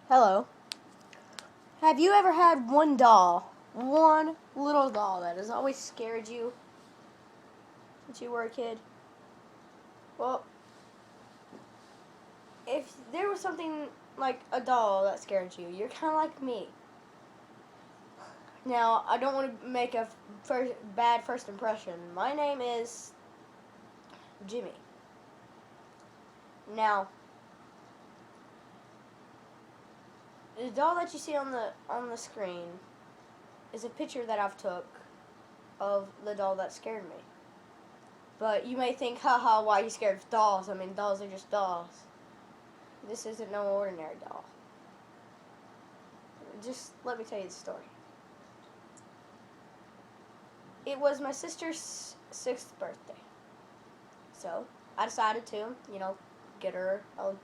Hello. Have you ever had one little doll that has always scared you since you were a kid? Well, if there was something like a doll that scared you, you're kind of like me. Now, I don't want to make a bad first impression. My name is Jimmy. Now, the doll that you see on the screen is a picture that I've took of the doll that scared me. But you may think, haha, why are you scared of dolls? I mean, dolls are just dolls. This isn't no ordinary doll. Just let me tell you the story. It was my sister's 6th birthday. So, I decided to, get her a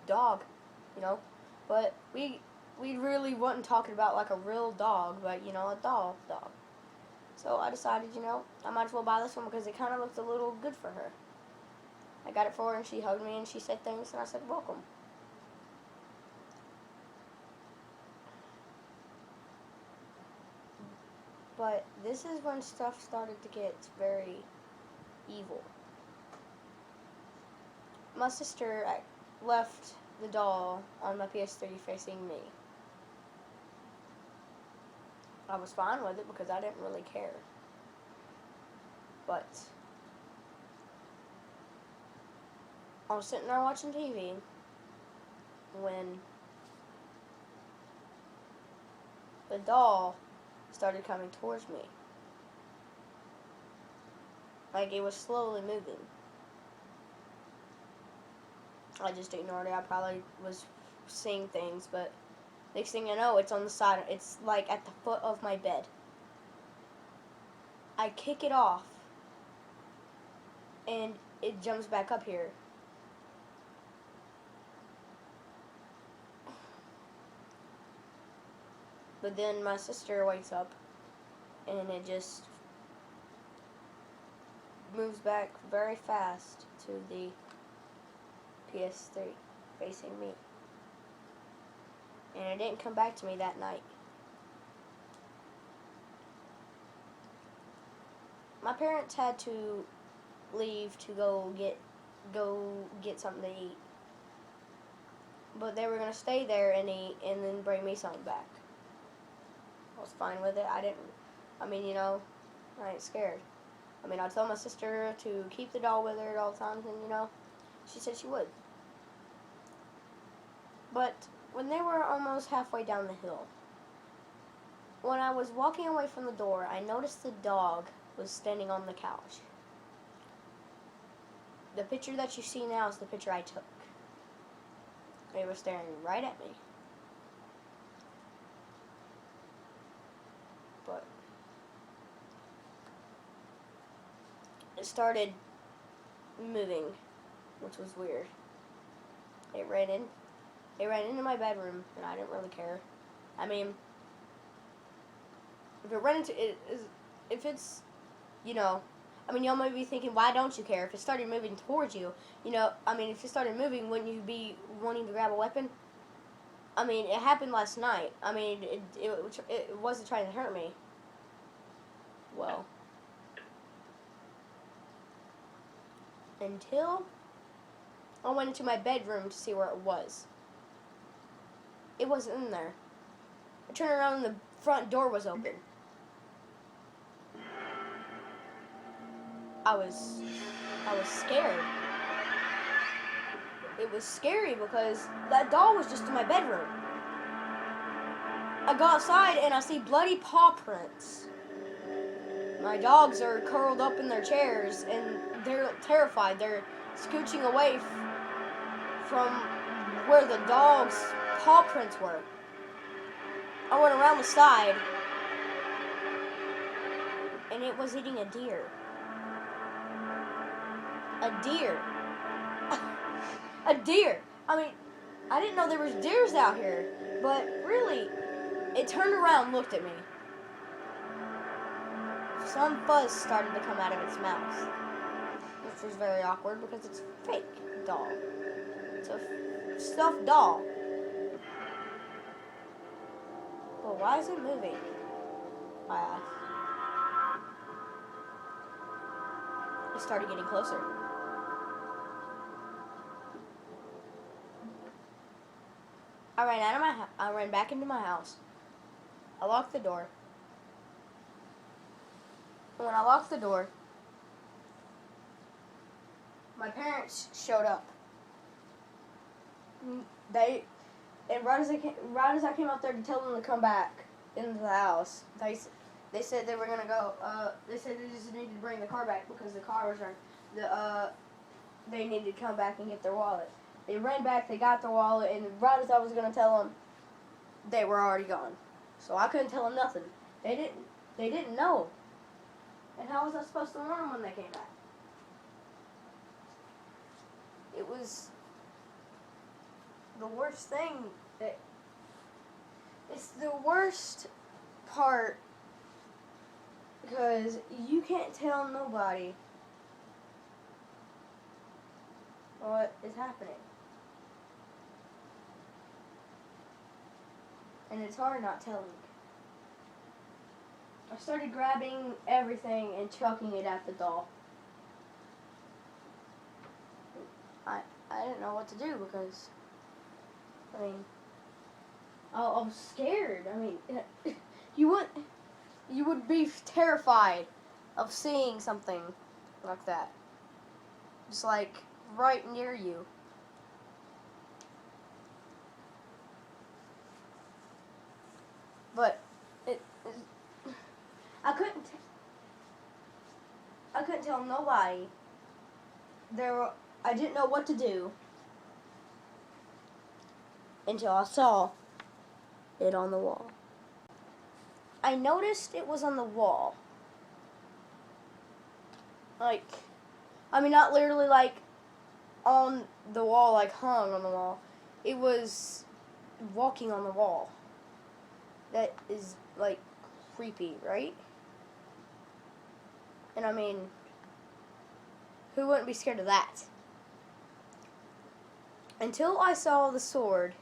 dog, But we really wasn't talking about like a real dog, but, a dog. So I decided, I might as well buy this one because it kind of looked a little good for her. I got it for her and she hugged me and she said thanks and I said welcome. But this is when stuff started to get very evil. My sister left the doll on my PS3 facing me. I was fine with it because I didn't really care. But I was sitting there watching TV when the doll started coming towards me. Like it was slowly moving. I just ignored it. I probably was seeing things, but next thing I know, it's on the side. It's like at the foot of my bed. I kick it off, and it jumps back up here. But then my sister wakes up, and it just moves back very fast to the PS3 facing me. And it didn't come back to me that night. My parents had to leave to go get something to eat. But they were going to stay there and eat and then bring me something back. I was fine with it. I ain't scared. I told my sister to keep the doll with her at all times and, she said she would. But when they were almost halfway down the hill, when I was walking away from the door, I noticed the dog was standing on the couch. The picture that you see now is the picture I took. They were staring right at me. But it started moving, which was weird. It ran into my bedroom, and I didn't really care. If it ran into it, if it's, y'all might be thinking, why don't you care? If it started moving towards you, if it started moving, wouldn't you be wanting to grab a weapon? It happened last night. It wasn't trying to hurt me. Well, until I went into my bedroom to see where it was. It wasn't in there. I turned around and the front door was open. I was scared. It was scary because that doll was just in my bedroom. I go outside and I see bloody paw prints. My dogs are curled up in their chairs and they're terrified. They're scooching away from where the dog's paw prints were. I went around the side and it was eating a deer. A deer. A deer. I didn't know there was deers out here, but really, it turned around and looked at me. Some fuzz started to come out of its mouth, which was very awkward because it's a fake doll. It's a stuffed doll. But why is it moving? I asked. It started getting closer. I ran back into my house. I locked the door. And when I locked the door, my parents showed up. Right as I came out there to tell them to come back into the house, they said they were gonna go. They said they just needed to bring the car back because the car was running. They needed to come back and get their wallet. They ran back. They got their wallet, and right as I was gonna tell them, they were already gone. So I couldn't tell them nothing. They didn't know. And how was I supposed to warn them when they came back? It was the worst thing. It's the worst part because you can't tell nobody what is happening. And it's hard not telling. I started grabbing everything and chucking it at the doll. I didn't know what to do because, I mean, I was scared. I mean, you would be terrified of seeing something like that. Just like right near you. But I couldn't tell nobody. I didn't know what to do until I saw it on the wall. I noticed it was on the wall. Like, I mean, not literally like on the wall, like hung on the wall. It was walking on the wall. That is, like, creepy, right? And I mean, who wouldn't be scared of that? Until I saw the sword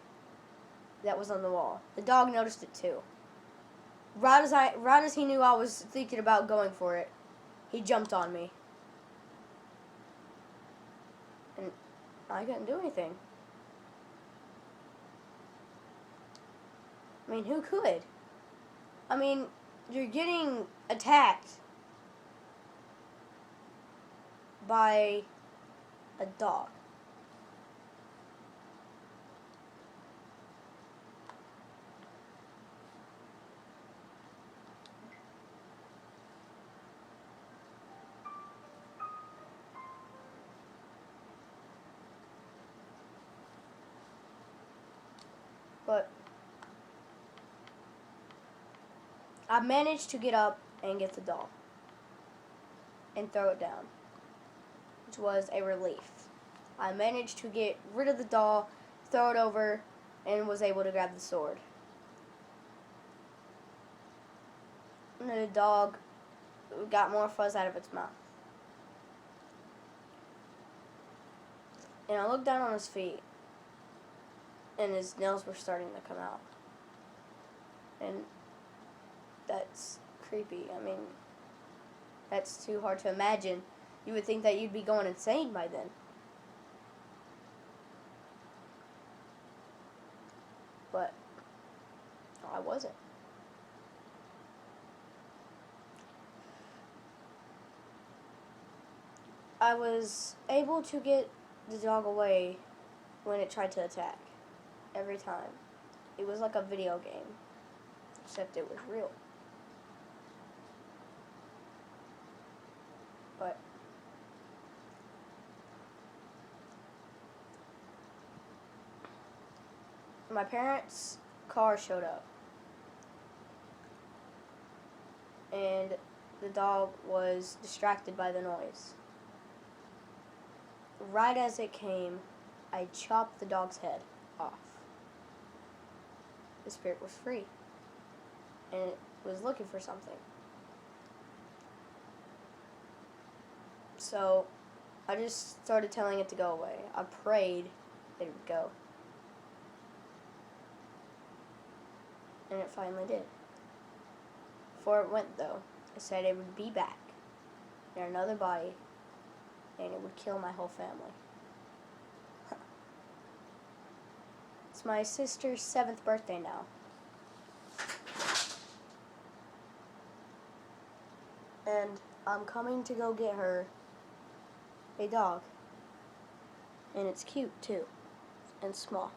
that was on the wall. The dog noticed it too. Right as he knew I was thinking about going for it, he jumped on me. And I couldn't do anything. I mean, who could? I mean, you're getting attacked by a dog. But I managed to get up and get the doll and throw it down, which was a relief. I managed to get rid of the doll, throw it over, and was able to grab the sword. And the dog got more fuzz out of its mouth. And I looked down on his feet, and his nails were starting to come out. And that's creepy. I mean, that's too hard to imagine. You would think that you'd be going insane by then. But I wasn't. I was able to get the dog away when it tried to attack. Every time. It was like a video game. Except it was real. But my parents' car showed up. And the dog was distracted by the noise. Right as it came, I chopped the dog's head off. The spirit was free. And it was looking for something. So I just started telling it to go away. I prayed it would go. And And it finally did. Before it went, though, it said it would be back in another body, and it would kill my whole family. It's my sister's 7th birthday now. And I'm coming to go get her a dog. And it's cute, too. And small.